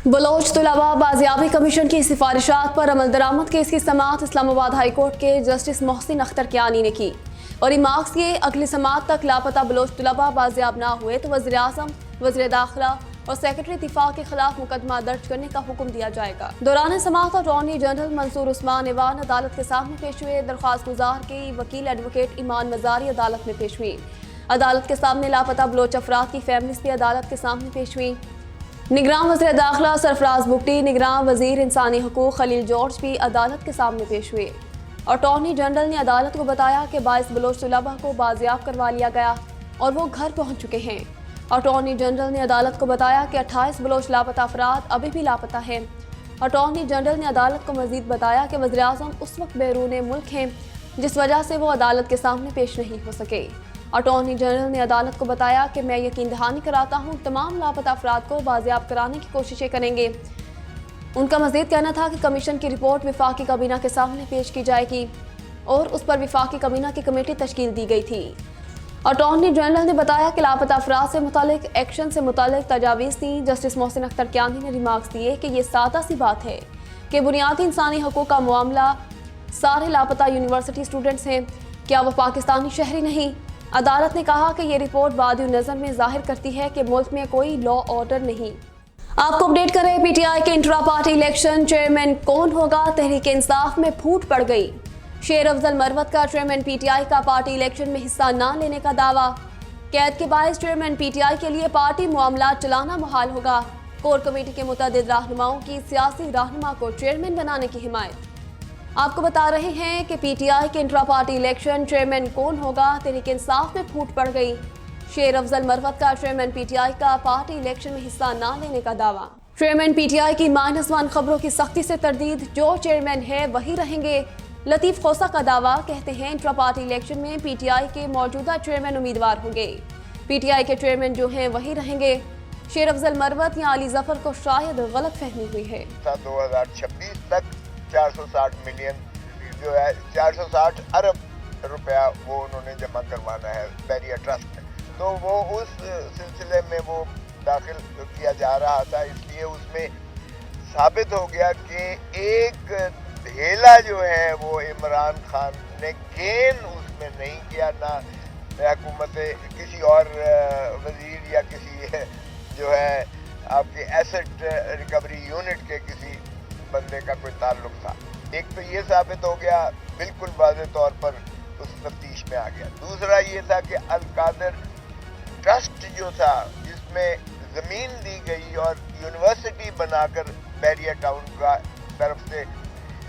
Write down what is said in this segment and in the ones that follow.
Bloch तलबा बाजियाबी commission की सिफारिशात पर अमल दरामद केस की समाअत इस्लामाबाद हाई कोर्ट के जस्टिस मोहसिन अख्तर कियानी ने की और रिमार्क्स के अगली समाअत तक लापता बलोच तलबा बाजियाब ना हुए तो वज़ीर आज़म, वज़ीर दाखिला और सेक्रेटरी दिफा के खिलाफ मुकदमा दर्ज करने का हुक्म दिया जाएगा। दौरान समाअत अटॉर्नी जनरल मंसूर उस्मान ईवान अदालत के सामने पेश हुए। दरख्वास्त गुजार की वकील एडवोकेट ईमान मजारी अदालत में पेश हुई। अदालत के सामने लापता बलोच अफराद की फैमिलीज भी अदालत के सामने पेश हुई। निगरान वज़ीर दाखिला सरफराज बुगटी, निगरान वज़ीर इंसानी हकूक़ खलील जॉर्ज भी अदालत के सामने पेश हुए। अटॉर्नी जनरल ने अदालत को बताया कि 22 बलोच तलबा को बाजियाब करवा लिया गया और वो घर पहुंच चुके हैं। अटॉर्नी जनरल ने अदालत को बताया कि 28 बलोच लापता अफराद अभी भी लापता हैं। अटॉर्नी जनरल ने अदालत को मज़ीद बताया कि वज़ीर आज़म उस वक्त बैरून मुल्क हैं जिस वजह से वो अदालत के सामने पेश नहीं हो सके। अटॉर्नी जनरल ने अदालत को बताया कि मैं यकीन दहानी कराता हूँ तमाम लापता अफराद को बाजियाब कराने की कोशिशें करेंगे। उनका मज़ीद कहना था कि कमीशन की रिपोर्ट वफाकी काबीना के सामने पेश की जाएगी और उस पर वफाकी काबीना की कमेटी तश्कील दी गई थी। अटॉर्नी जनरल ने बताया कि लापता अफराद से मुतालिक एक्शन से मुतालिक तजावीज़ थी। जस्टिस मोहसिन अख्तर कियानी ने रिमार्क्स दिए कि ये सादा सी बात है कि बुनियादी इंसानी हकूक़ का मामला सारे लापता यूनिवर्सिटी स्टूडेंट्स हैं, क्या वो पाकिस्तानी शहरी नहीं? अदालत ने कहा कि ये रिपोर्ट बादियो नज़र में जाहिर करती है कि मुल्क में कोई लॉ ऑर्डर नहीं। आपको अपडेट कर रहे पीटीआई के इंट्रा पार्टी इलेक्शन चेयरमैन कौन होगा? तहरीक इंसाफ में फूट पड़ गई। शेर अफजल मरवत का चेयरमैन पीटीआई का पार्टी इलेक्शन में हिस्सा न लेने का दावा। कैद के बायस चेयरमैन पीटीआई के लिए पार्टी मामला चलाना मुहाल होगा। कोर कमेटी के मुतअद्दिद रहनुमाओं की सियासी रहनुमा को चेयरमैन बनाने की हिमायत। आपको बता रहे हैं कि पीटीआई के इंट्रा पार्टी इलेक्शन चेयरमैन कौन होगा? तहरीक इंसाफ में फूट पड़ गई। शेर अफजल मरवत का चेयरमैन पीटीआई का पार्टी इलेक्शन में हिस्सा न लेने का दावा। चेयरमैन पीटीआई की -1 खबरों की सख्ती से तरदीद, जो चेयरमैन है वही रहेंगे। लतीफ खोसा का दावा, कहते हैं इंट्रा पार्टी इलेक्शन में पीटीआई के मौजूदा चेयरमैन उम्मीदवार होंगे। पीटीआई के चेयरमैन जो हैं वही रहेंगे। शेर अफजल मरवत या अली जफर को शायद गलत फहमी हुई है। 2026 तक 460 मिलियन जो है 460 अरब रुपया वो उन्होंने जमा करवाना है बैरियर ट्रस्ट में, तो वो उस सिलसिले में वो दाखिल किया जा रहा था। इसलिए उसमें साबित हो गया कि एक ढेला जो है वो इमरान खान ने गेन उसमें नहीं किया, ना हुकूमत किसी और वजीर या किसी जो है आपके एसेट रिकवरी यूनिट के किसी बंदे का कोई ताल्लुक था। एक तो ये साबित हो गया, बिल्कुल वाज़ेह तौर पर उस तफ्तीश में आ गया। दूसरा ये था कि अल-कादर ट्रस्ट जो था जिसमें ज़मीन दी गई और यूनिवर्सिटी बनाकर बैरियर टाउन का तरफ से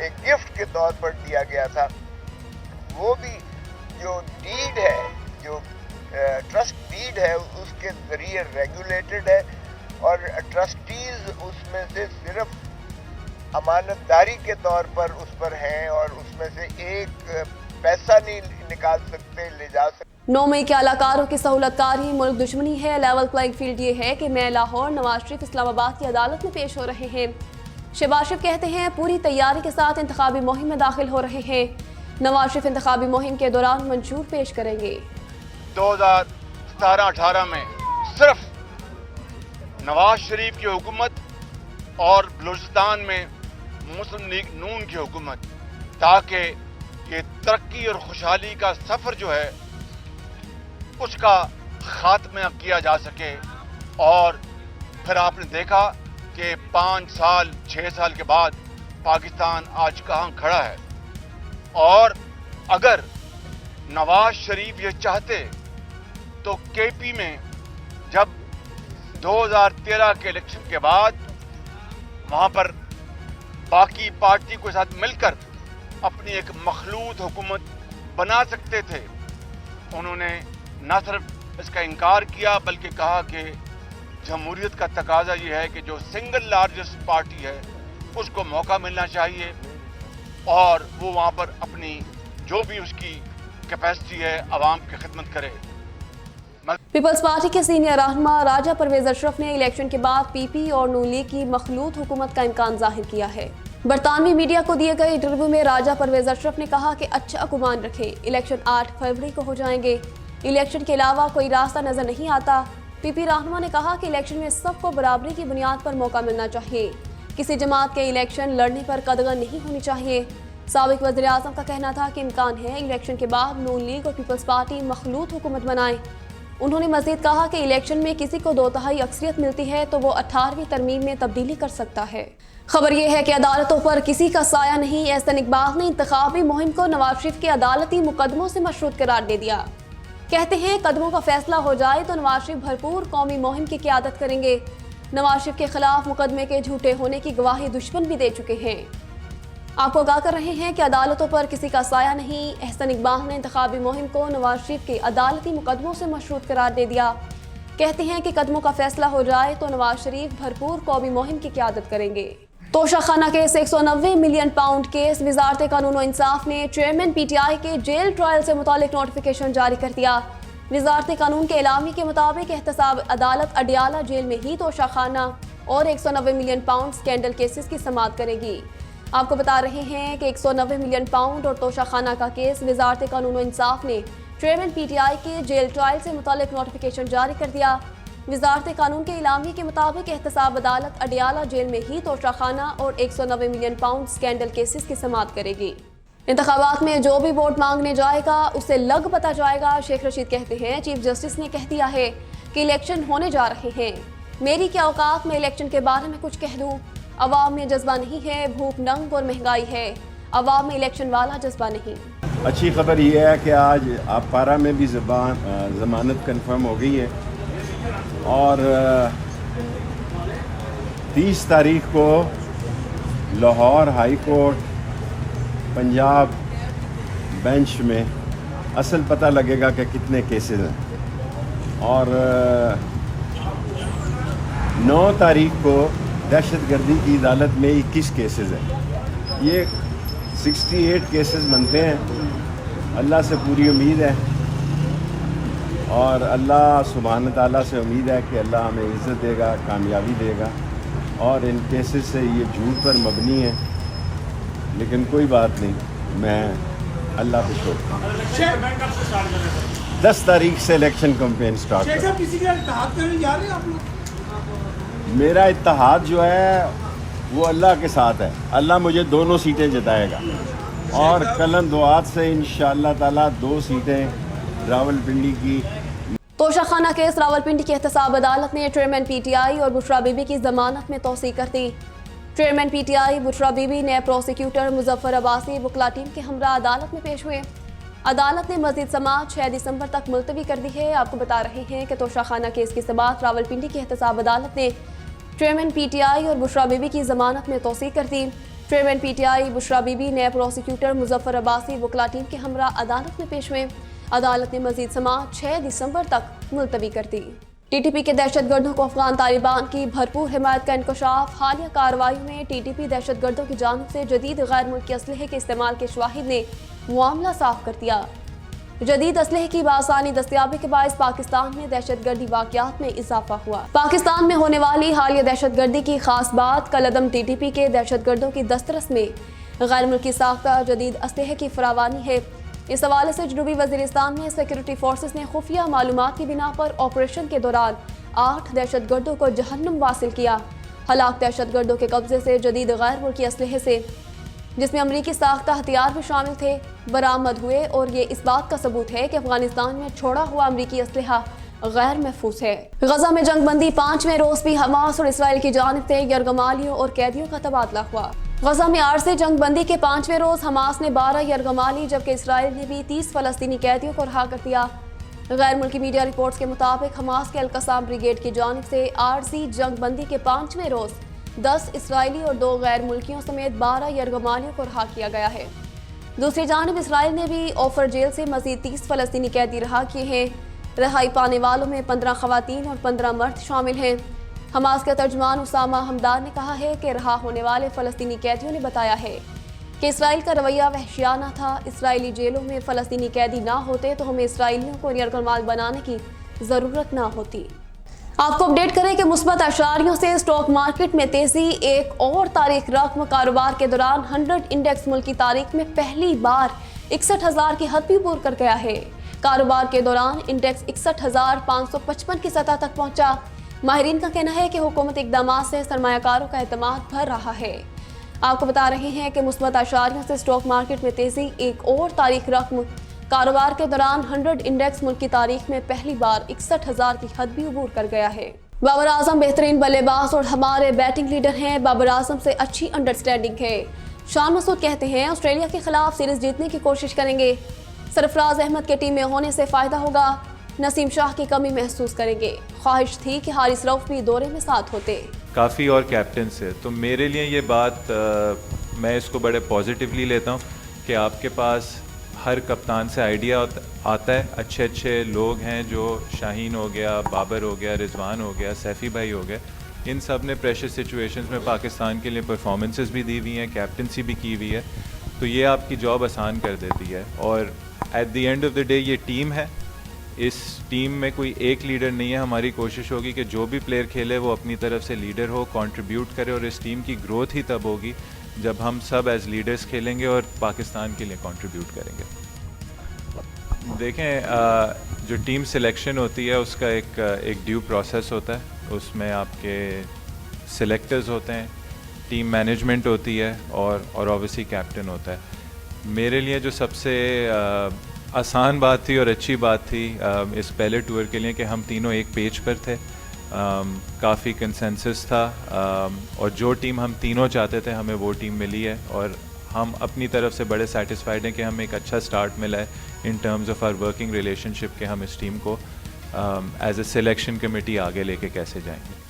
एक गिफ्ट के तौर पर दिया गया था, वो भी जो डीड है, जो ट्रस्ट डीड है, उसके ज़रिए रेगुलेटेड है और ट्रस्टीज उसमें से सिर्फ अमानतदारी के तौर पर उस पर हैं और उसमें से एक पैसा नहीं निकाल सकते, ले जा सकते। 9 मई के अलाकारों की सहूलतकारी मुल्क दुश्मनी है। लेवल प्लेइंग फील्ड ये है कि मैं लाहौर, नवाज शरीफ इस्लामाबाद की अदालत में पेश हो रहे हैं। शहबाज शरीफ कहते हैं पूरी तैयारी के साथ इंतखाबी मुहिम में दाखिल हो रहे हैं। नवाज शरीफ इंतखाबी मुहिम के दौरान मंशूर पेश करेंगे। 2017-18 में सिर्फ नवाज शरीफ की हुकूमत और बलूचिस्तान में मुस्लिम लीग नून की हुकूमत, ताकि ये तरक्की और खुशहाली का सफ़र जो है उसका खात्मा किया जा सके। और फिर आपने देखा कि 5 साल 6 साल के बाद पाकिस्तान आज कहाँ खड़ा है। और अगर नवाज शरीफ ये चाहते तो केपी में जब 2013 के इलेक्शन के बाद वहाँ पर बाकी पार्टी के साथ मिलकर अपनी एक मखलूत हुकूमत बना सकते थे। उन्होंने न सिर्फ इसका इनकार किया बल्कि कहा कि जमहूरियत का तकाजा ये है कि जो सिंगल लार्जेस्ट पार्टी है उसको मौका मिलना चाहिए और वो वहाँ पर अपनी जो भी उसकी कैपेसिटी है आवाम की खिदमत करे। पीपल्स पार्टी के सीनियर रहनुमा राजा परवेज अशरफ ने इलेक्शन के बाद पीपी और नून लीग की मखलूत हुकूमत का इम्कान जाहिर किया है। बरतानवी मीडिया को दिए गए इंटरव्यू में राजा परवेज अशरफ ने कहा कि अच्छा गुमान रखें, इलेक्शन 8 फरवरी को हो जाएंगे। इलेक्शन के अलावा कोई रास्ता नजर नहीं आता। پی رہنما نے کہا کہ الیکشن میں سب کو برابری کی بنیاد پر موقع ملنا چاہیے. کسی جماعت کے الیکشن لڑنے پر قدغن نہیں ہونی چاہیے. سابق وزیر اعظم کا کہنا تھا کہ امکان ہے الیکشن کے بعد نون لیگ اور پیپلز پارٹی مخلوط حکومت بنائے. انہوں نے مزید کہا کہ الیکشن میں کسی کو 2/3 اکثریت ملتی ہے تو وہ 18ویں ترمیم میں تبدیلی کر سکتا ہے. خبر یہ ہے کہ عدالتوں پر کسی کا سایہ نہیں. احسن اقبال نے انتخابی مہم کو نواز شریف کے عدالتی مقدموں سے مشروط قرار دے دیا. کہتے ہیں قدموں کا فیصلہ ہو جائے تو نواز شریف بھرپور قومی مہم کی قیادت کریں گے. نواز شریف کے خلاف مقدمے کے جھوٹے ہونے کی گواہی دشمن بھی دے چکے ہیں. آپ کو آگاہ کر رہے ہیں کہ عدالتوں پر کسی کا سایہ نہیں. احسن اقبال نے انتخابی مہم کو نواز شریف کے عدالتی مقدموں سے مشروط قرار دے دیا. کہتے ہیں کہ قدموں کا فیصلہ ہو جائے تو نواز شریف بھرپور قومی مہم کی قیادت کریں گے. توشہ خانہ کیس 190 ملین پاؤنڈ کیس. وزارت قانون و انصاف نے چیئرمین پی ٹی آئی کے جیل ٹرائل سے متعلق نوٹیفیکیشن جاری کر دیا. وزارت قانون کے اعلامیے کے مطابق احتساب عدالت اڈیالہ جیل میں ہی توشہ خانہ اور 190 ملین پاؤنڈ سکینڈل کیسز کی سماعت کرے گی. آپ کو بتا رہے ہیں کہ 190 ملین پاؤنڈ اور توشہ خانہ کا کیس وزارت قانون و انصاف نے چیئرمین پی ٹی آئی کے جیل ٹرائل سے متعلق نوٹیفیکیشن جاری کر دیا. وزارت قانون کے اعلامیے کے مطابق احتساب عدالت اڈیالہ جیل میں ہی توشہ خانہ اور 190 ملین پاؤنڈ سکینڈل کیسز کی سماعت کرے گی. انتخابات میں جو بھی ووٹ مانگنے جائے گا اسے لگ پتا جائے گا. شیخ رشید کہتے ہیں چیف جسٹس نے کہہ دیا ہے کہ الیکشن ہونے جا رہے ہیں. میری کیا اوقات میں الیکشن کے بارے میں کچھ کہہ دوں. عوام میں جذبہ نہیں ہے, بھوک ننگ اور مہنگائی ہے. عوام میں الیکشن والا جذبہ نہیں. اچھی خبر یہ ہے کہ آج پارا میں بھی ضمانت کنفرم ہو گئی ہے اور 30 تاریخ کو Lahore high court Punjab bench میں اصل پتہ لگے گا کہ کتنے کیسز ہیں. اور 9 تاریخ کو دہشت گردی کی عدالت میں 21 کیسز ہیں. یہ 68 کیسز بنتے ہیں. اللہ سے پوری امید ہے اور اللہ سبحانہ تعالیٰ سے امید ہے کہ اللہ ہمیں عزت دے گا, کامیابی دے گا. اور ان کیسز سے یہ جھوٹ پر مبنی ہے لیکن کوئی بات نہیں, میں اللہ پہ چھوڑتا ہوں. 10 تاریخ سے الیکشن کمپین سٹارٹ کر. کسی کے اتحاد کرنے جا رہے ہیں آپ لوگ؟ میرا اتحاد جو ہے وہ اللہ کے ساتھ ہے. اللہ مجھے 2 سیٹیں جتائے گا اور قلم دعات سے انشاءاللہ تعالیٰ 2 سیٹیں راولپنڈی کی. توشہ خانہ کیس راولپنڈی کی احتساب عدالت نے چیئرمین پی ٹی آئی اور بشرا بی بی کی ضمانت میں توسیع کر دی. Chairman P T I Bushra Bibi نے پروسیکیوٹر مظفر عباسی وکلا ٹیم کے ہمراہ عدالت میں پیش ہوئے. عدالت نے مزید سماعت 6 دسمبر تک ملتوی کر دی ہے. آپ کو بتا رہے ہیں کہ توشہ خانہ کیس کی سماعت راولپنڈی کی احتساب عدالت نے چیئرمین پی ٹی آئی اور بشرا بی بی کی ضمانت میں توسیع کر دی. Chairman P T I Bushra Bibi نے پروسیکیوٹر مظفر عباسی وکلا ٹیم کے ہمراہ عدالت میں پیش ہوئے. عدالت نے مزید سماعت 6 دسمبر تک ملتوی کر دی. ٹی ٹی پی کے دہشت گردوں کو افغان طالبان کی بھرپور حمایت کا انکشاف. حالیہ کارروائیوں میں ٹی ٹی پی دہشت گردوں کی جانب سے جدید غیر ملکی اسلحے کے استعمال کے شواہد نے معاملہ صاف کر دیا. جدید اسلحے کی بآسانی دستیابی کے باعث پاکستان میں دہشت گردی واقعات میں اضافہ ہوا. پاکستان میں ہونے والی حالیہ دہشت گردی کی خاص بات کالعدم ٹی ٹی پی کے دہشت گردوں کی دسترس میں غیر ملکی ساختہ جدید اسلحے کی فراوانی ہے. اس حوالے سے جنوبی وزیرستان میں سیکورٹی فورسز نے خفیہ معلومات کی بنا پر آپریشن کے دوران 8 دہشت گردوں کو جہنم واصل کیا. ہلاک دہشت گردوں کے قبضے سے جدید غیر ملکی اسلحے سے جس میں امریکی ساختہ ہتھیار بھی شامل تھے برآمد ہوئے اور یہ اس بات کا ثبوت ہے کہ افغانستان میں چھوڑا ہوا امریکی اسلحہ غیر محفوظ ہے. غزہ میں جنگ بندی 5ویں روز بھی حماس اور اسرائیل کی جانب سے یرغمالیوں اور قیدیوں کا تبادلہ ہوا. غزہ میں عارضی جنگ بندی کے 5ویں روز حماس نے 12 یرغمالی جبکہ اسرائیل نے بھی 30 فلسطینی قیدیوں کو رہا کر دیا. غیر ملکی میڈیا رپورٹس کے مطابق حماس کے القصام بریگیڈ کی جانب سے عارضی جنگ بندی کے 5ویں روز 10 اسرائیلی اور 2 غیر ملکیوں سمیت 12 یرغمالیوں کو رہا کیا گیا ہے. دوسری جانب اسرائیل نے بھی اوفر جیل سے مزید 30 فلسطینی قیدی رہا کیے ہیں. رہائی پانے والوں میں 15 خواتین اور 15 مرد شامل ہیں. حماس کے ترجمان اسامہ حمدان نے کہا ہے کہ رہا ہونے والے فلسطینی قیدیوں نے بتایا ہے کہ اسرائیل کا رویہ وحشیانہ تھا. اسرائیلی جیلوں میں فلسطینی قیدی نہ ہوتے تو ہمیں اسرائیلیوں کو یرغمال بنانے کی ضرورت نہ ہوتی. آپ کو اپڈیٹ کریں کہ مثبت اشاریوں سے اسٹاک مارکیٹ میں تیزی. ایک اور تاریخ رقم کاروبار کے دوران 100 انڈیکس ملک کی تاریخ میں پہلی بار 61,000 کی حد بھی پور کر گیا ہے. कारोबार के दौरान इंडेक्स 61,555 की सतह तक पहुंचा। माहिरीन का कहना है कि हुकूमत इक़दामात से सरमायाकारों का एतमाद बढ़ रहा है। आपको बता रहे हैं कि मुस्बत आशारियों से स्टॉक मार्केट में तेजी एक और तारीख रकम। कारोबार के दौरान 100 इंडेक्स मुल्क की तारीख में पहली बार 61,000 की हद भी अबूर कर गया है। बाबर आजम बेहतरीन बल्लेबाज और हमारे बैटिंग लीडर हैं। बाबर आजम से अच्छी अंडरस्टैंडिंग है। शान मसूद कहते हैं ऑस्ट्रेलिया के खिलाफ सीरीज जीतने की कोशिश करेंगे। सरफराज अहमद के टीम में होने से फ़ायदा होगा। नसीम शाह की कमी महसूस करेंगे। ख्वाहिश थी कि हारिस रऊफ भी दौरे में साथ होते। काफ़ी और कैप्टन से तो मेरे लिए ये बात मैं इसको बड़े पॉजिटिवली लेता हूँ कि आपके पास हर कप्तान से आइडिया आता है। अच्छे अच्छे लोग हैं जो शाहीन हो गया, बाबर हो गया, रिजवान हो गया, सैफ़ी भाई हो गए, इन सब ने प्रेशर सिचुएशंस में पाकिस्तान के लिए परफॉर्मेंसेस भी दी हुई हैं, कैप्टनसी भी की हुई है, तो ये आपकी जॉब आसान कर देती है। और at the end of the day ये टीम है, इस टीम में कोई एक लीडर नहीं है। हमारी कोशिश होगी कि जो भी प्लेयर खेले वो अपनी तरफ से लीडर हो, कंट्रीब्यूट करे, और इस टीम की ग्रोथ ही तब होगी जब हम सब एज लीडर्स खेलेंगे और पाकिस्तान के लिए कंट्रीब्यूट करेंगे। देखें, जो टीम सिलेक्शन होती है उसका एक ड्यू प्रोसेस होता है। उसमें आपके सिलेक्टर्स होते हैं, टीम मैनेजमेंट होती है और ऑब्वियसली कैप्टन होता है। मेरे लिए जो सबसे आसान बात थी और अच्छी बात थी इस पहले टूर के लिए कि हम तीनों एक पेज पर थे, काफ़ी कंसेंसस था, और जो टीम हम तीनों चाहते थे हमें वो टीम मिली है, और हम अपनी तरफ से बड़े सेटिस्फाइड हैं कि हमें एक अच्छा स्टार्ट मिला है in terms of our working relationship के हम इस टीम को एज ए सिलेक्शन कमेटी आगे लेके कैसे जाएंगे।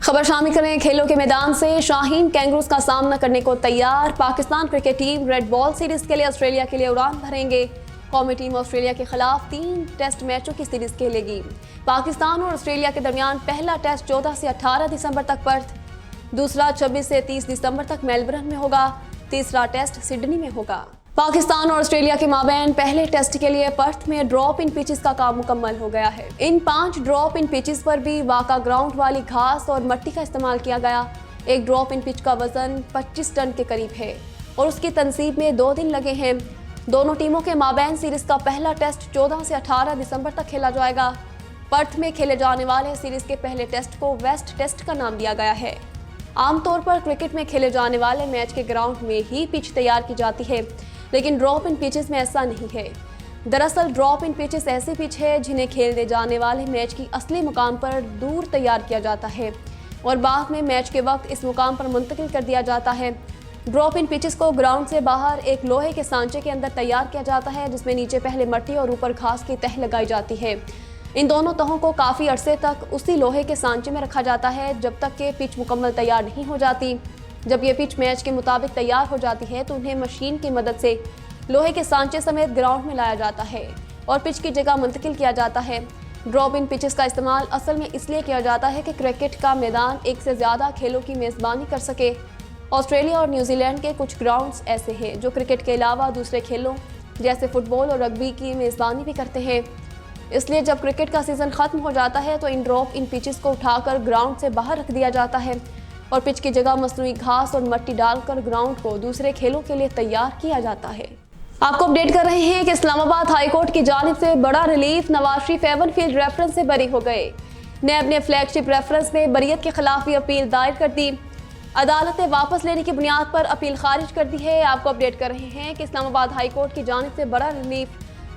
खबर शामिल करें खेलों के मैदान से। शाहीन कैंगरूज का सामना करने को तैयार। Pakistan cricket team red ball series के लिए ऑस्ट्रेलिया के लिए उड़ान भरेंगे। कौमी टीम ऑस्ट्रेलिया के खिलाफ 3 टेस्ट मैचों की सीरीज खेलेगी। पाकिस्तान और ऑस्ट्रेलिया के दरमियान पहला टेस्ट 14 से 18 दिसंबर तक पर्थ, दूसरा 26 से 30 दिसंबर तक मेलबर्न में होगा, तीसरा टेस्ट सिडनी में होगा। पाकिस्तान और ऑस्ट्रेलिया के माबैन पहले टेस्ट के लिए पर्थ में ड्रॉप इन पिचेस का काम मुकम्मल हो गया है। इन 5 ड्रॉप इन पिचेस पर भी वाका ग्राउंड वाली घास और मिट्टी का इस्तेमाल किया गया। एक ड्रॉप इन पिच का वजन 25 टन के करीब है और उसकी तनसीब में 2 दिन लगे हैं। दोनों टीमों के माबैन सीरीज का पहला टेस्ट 14 से 18 दिसंबर तक खेला जाएगा। पर्थ में खेले जाने वाले सीरीज के पहले टेस्ट को वेस्ट टेस्ट का नाम दिया गया है। आमतौर पर क्रिकेट में खेले जाने वाले मैच के ग्राउंड में ही पिच तैयार की जाती है, लेकिन ड्रॉप इन पिचेस में ऐसा नहीं है। दरअसल ड्रॉप इन पिचेस ऐसी पिच है जिन्हें खेलने जाने वाले मैच की असली मुकाम पर दूर तैयार किया जाता है और बाद में मैच के वक्त इस मुकाम पर मुंतकिल कर दिया जाता है। ड्रॉप इन पिचेस को ग्राउंड से बाहर एक लोहे के सांचे के अंदर तैयार किया जाता है, जिसमें नीचे पहले मिट्टी और ऊपर घास की तह लगाई जाती है। इन दोनों तहों को काफ़ी अरसे तक उसी लोहे के सांचे में रखा जाता है जब तक कि पिच मुकम्मल तैयार नहीं हो जाती। जब ये पिच मैच के मुताबिक तैयार हो जाती है तो उन्हें मशीन की मदद से लोहे के सांचे समेत ग्राउंड में लाया जाता है और पिच की जगह मुंतकिल किया जाता है। ड्रॉप इन पिचेस का इस्तेमाल असल में इसलिए किया जाता है कि क्रिकेट का मैदान एक से ज़्यादा खेलों की मेज़बानी कर सके। ऑस्ट्रेलिया और न्यूजीलैंड के कुछ ग्राउंड्स ऐसे हैं जो क्रिकेट के अलावा दूसरे खेलों जैसे फुटबॉल और रग्बी की मेज़बानी भी करते हैं। इसलिए जब क्रिकेट का सीज़न ख़त्म हो जाता है तो इन ड्रॉप इन पिचेस को उठाकर ग्राउंड से बाहर रख दिया जाता है और पिच की जगह मसनूई घास और मिट्टी डालकर ग्राउंड को दूसरे खेलों के लिए तैयार किया जाता है। आपको अपडेट कर रहे हैं कि इस्लामाबाद हाई कोर्ट की जानिब से बड़ा relief. Nawaz Sharif Avenfield reference से बरी हो गए। नैब ने फ्लैगशिप रेफरेंस में बरियत के खिलाफ भी अपील दायर कर दी। अदालत ने वापस लेने की बुनियाद पर अपील खारिज कर दी है। आपको अपडेट कर रहे हैं कि इस्लामाबाद हाई कोर्ट की जानिब से बड़ा relief.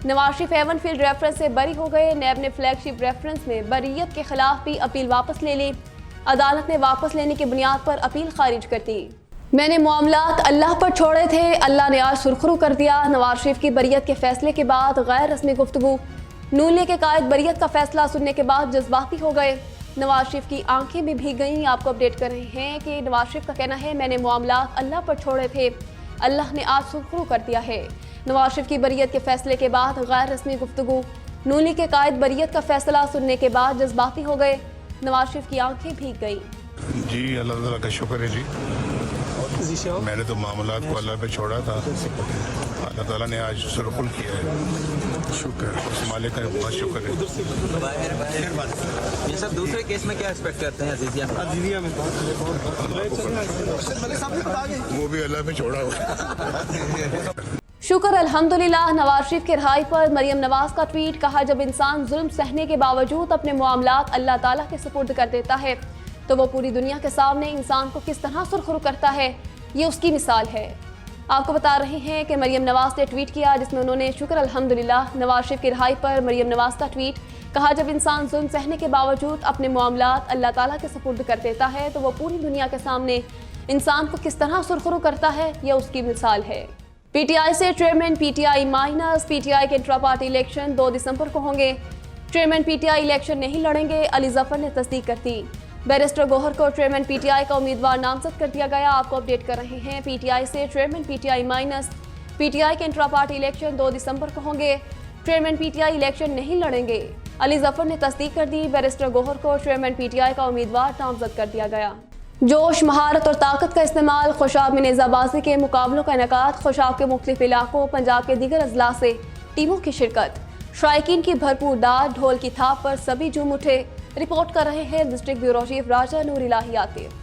Nawaz Sharif Avenfield reference से बरी हो गए। नैब ने फ्लैगशिप रेफरेंस में बरियत के खिलाफ भी अपील वापस ले ली। अदालत ने वापस लेने की बुनियाद पर अपील खारिज कर दी। मैंने मामलात अल्लाह पर छोड़े थे, अल्लाह ने आज सुरखरू कर दिया। नवाज शरीफ की बरियत के फैसले के बाद गैर रस्मी गुफ्तगू। नून लीग के कायद बरियत का फैसला सुनने के बाद जज्बाती हो गए। नवाज शरीफ की आंखें भी भीग गईं। आपको अपडेट कर रहे हैं कि नवाज शरीफ का कहना है मैंने मामलात अल्लाह पर छोड़े थे, अल्लाह ने आज सुरखरू कर दिया है। नवाज शरीफ की बरियत के फैसले के बाद गैर रस्मी गुफ्तगू। नून लीग के कायद बरियत का फैसला सुनने के बाद जज्बाती हो गए। नवाज शरीफ की आंखें भीग गई। जी अल्लाह ताला का शुक्र है जी। मैंने तो मामलात को अल्लाह पे छोड़ा था, अल्लाह ताला ने आज सुरखुल किया है। शुक्र उस मालिक का बहुत शुक्र है। ये सब दूसरे केस में क्या एक्सपेक्ट करते हैं अजीजिया में? वो भी अल्लाह पे छोड़ा हुआ है। शुक्र अल्हम्दुलिल्लाह। नवाज शरीफ की रिहाई पर मरियम नवाज का ट्वीट। कहा, जब इंसान जुल्म सहने के बावजूद अपने मामलात अल्लाह ताला के सुपुर्द कर देता है तो वो पूरी दुनिया के सामने इंसान को किस तरह सुरखरू करता है, ये उसकी मिसाल है। आपको बता रहे हैं कि मरियम नवाज ने ट्वीट किया जिसमें उन्होंने शुक्र अल्हम्दुलिल्लाह नवाज शरीफ की रिहाई पर मरियम नवाज का ट्वीट। कहा, जब इंसान जुल्म सहने के बावजूद अपने मामलात अल्लाह ताला के सुपुर्द कर देता है तो वो पूरी दुनिया के सामने इंसान को किस तरह सुरखरू करता है, यह उसकी मिसाल है। पीटीआई से चेयरमैन पीटीआई माइनस। पीटीआई के इंट्रा पार्टी इलेक्शन 2 दिसंबर को होंगे। चेयरमैन पीटीआई इलेक्शन नहीं लड़ेंगे, अली जफर ने तस्दीक कर दी। बैरिस्टर गौहर को चेयरमैन पीटीआई का उम्मीदवार नामजद कर दिया गया। आपको अपडेट कर रहे हैं पीटीआई से चेयरमैन पीटीआई माइनस। पीटीआई के इंट्रा पार्टी इलेक्शन 2 दिसंबर को होंगे। चेयरमैन पीटीआई इलेक्शन नहीं लड़ेंगे, अली जफर ने तस्दीक कर दी। बैरिस्टर गौहर को चेयरमैन पीटीआई का उम्मीदवार नामजद कर दिया गया। जोश, महारत और ताकत का इस्तेमाल। खुशाब में नेज़ाबाजी के मुकाबलों का इनेकाद। खुशाब के मुख्तलिफ इलाकों, पंजाब के दीगर अजला से टीमों की शिरकत। शायकीन की भरपूर दाद, ढोल की थाप पर सभी झूम उठे। रिपोर्ट कर रहे हैं डिस्ट्रिक्ट ब्यूरो चीफ राजा नूर इलाही आतिफ।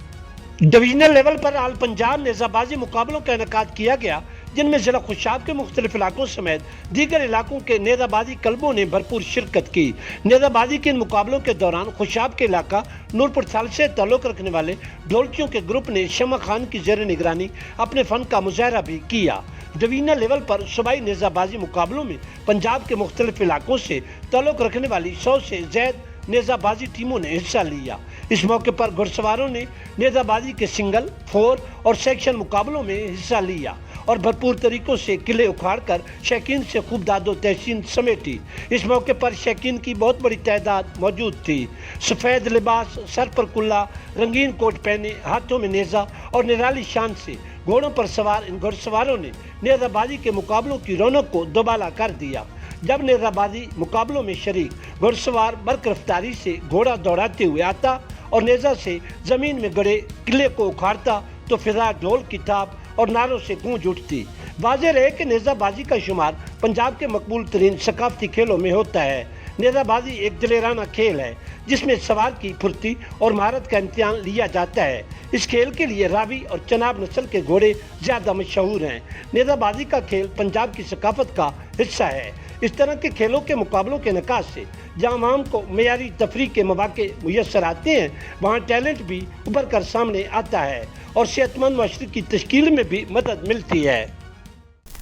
डिवीजनल लेवल पर आल पंजाब नेज़ाबाजी मुकाबलों का इनेकाद किया गया, जिनमें जिला खुशाब के मुख्तलिफ इलाकों समेत दीगर इलाकों के नेज़ाबाजी कल्बों ने भरपूर शिरकत की। नेज़ाबाजी के इन मुकाबलों के दौरान खुशाब के इलाका नूरपुर साल से ताल्लुक़ रखने वाले ढोलकियों के ग्रुप ने शमा खान की ज़ेर निगरानी अपने फ़न का मुजाहरा भी किया। डिवीजनल लेवल पर सूबाई नेज़ाबाजी मुकाबलों में पंजाब के मुख्तलिफ इलाकों से ताल्लुक़ रखने वाली 100 से ज़्यादा नेज़ाबाजी टीमों ने हिस्सा लिया। इस मौके पर घुड़सवारों ने नेज़ाबाजी के सिंगल, 4 और सेक्शन मुकाबलों में हिस्सा लिया और भरपूर तरीकों से किले उखाड़कर शौकीन से खूब दादो तहसीन समेटी। इस मौके पर शौकीन की बहुत बड़ी तादाद मौजूद थी। सफ़ेद लिबास, सर पर कुल्ला, रंगीन कोट पहने, हाथों में नेज़ा और निराली शान से घोड़ों पर सवार इन घुड़सवारों ने नेज़ाबाजी के मुकाबलों की रौनक को दोबाला कर दिया। जब नेज़ाबाजी मुकाबलों में शरीक घुड़सवार बर्क रफ्तारी से घोड़ा दौड़ाते हुए आता और नेज़ा से ज़मीन में गड़े किले को उखाड़ता तो फिजा ढोल की थाप और नारों से गूंज उठती। वाज़ेह रहे कि नेज़ाबाजी का शुमार पंजाब के मकबूल तरीन सकाफती खेलों में होता है। नेज़ाबाजी एक दिलेराना खेल है जिसमें सवार की फुर्ती और महारत का इम्तिहान लिया जाता है। इस खेल के लिए रावी और चनाब नस्ल के घोड़े ज़्यादा मशहूर हैं। नेज़ाबाजी का खेल पंजाब की सकाफत का हिस्सा है। इस तरह के खेलों के मुकाबलों के नकाज से जहाँ आवाम को मेयारी तफरीह के मौके मुयसर आते हैं, वहाँ टैलेंट भी उभर कर सामने आता है और सेहतमंद माशरे की तश्कील में भी मदद मिलती है।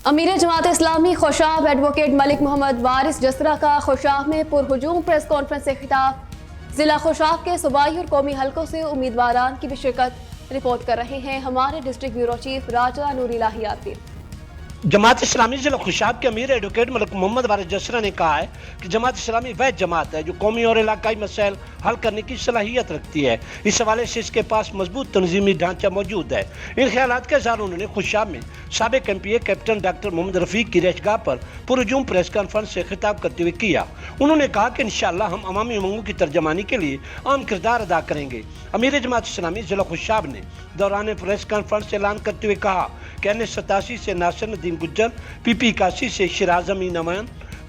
अमीर जमात इस्लामी खुशाब एडवोकेट मलिक मोहम्मद वारिस जसरा का खुशाब में पुरहुजूम प्रेस कॉन्फ्रेंस से खिताब। जिला खुशाब के सूबाई और कौमी हलकों से उम्मीदवारान की भी शिरकत। रिपोर्ट कर रहे हैं हमारे डिस्ट्रिक्ट ब्यूरो चीफ राजा नूर इलाही आतिफ। जमात इस्लामी जिला खुशाब के अमीर एडवोकेट मलिक मोहम्मद वारिस जसरा ने कहा है कि जमात इस्लामी वह जमात है जो कौमी और इलाकाई मसाइल हल करने की सलाहियत रखती है। इस हवाले से इसके पास मजबूत तंजीमी ढांचा मौजूद है। इन ख्यालात का इज़हार उन्होंने खुशाब में साबिक MPA कैप्टन डॉक्टर मोहम्मद रफ़ीक की रहशगाह पर पुरहुजूम प्रेस कॉन्फ्रेंस से खिताब करते हुए किया। उन्होंने कहा कि इंशाअल्लाह हम अवामी उमंगों की तर्जमानी के लिए अहम किरदार अदा करेंगे। अमीर जमात इस्लामी जिला खुशाब ने दौरान प्रेस कॉन्फ्रेंस से ऐलान करते हुए कहा कि N87 से नासिर नदीम गुज्जर, PP 81 से शिराज अमीन अमान,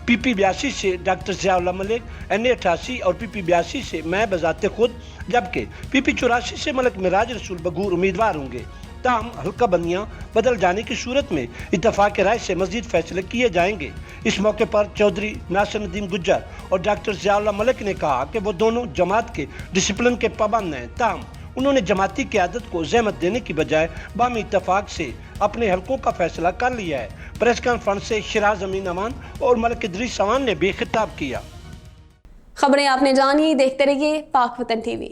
PP 82 से डॉक्टर ज़ियाउल्लाह मलिक, N88 और PP 82 से मैं बजाते खुद, जबकि PP 84 से मलिक मिराज रसूल बगूर उम्मीदवार होंगे। ताहम हल्का बंदियाँ बदल जाने की सूरत में इत्तफाक राय से मजीद फैसले किए जाएंगे। इस मौके पर चौधरी नासिर नदीम गुज्जर और डॉक्टर ज़ियाउल्लाह मलिक ने कहा कि वो दोनों जमात के डिसिप्लिन के पाबंद हैं। ताहम उन्होंने जमाती क़यादत को ज़हमत देने की बजाय बामी इत्तफाक से अपने हलकों का फैसला कर लिया है। प्रेस कॉन्फ्रेंस से शिराज अमीन अमान और मलिक इदरीस अमान ने भी खिताब किया। खबरें आपने जानी, देखते रहिए पाक वतन TV।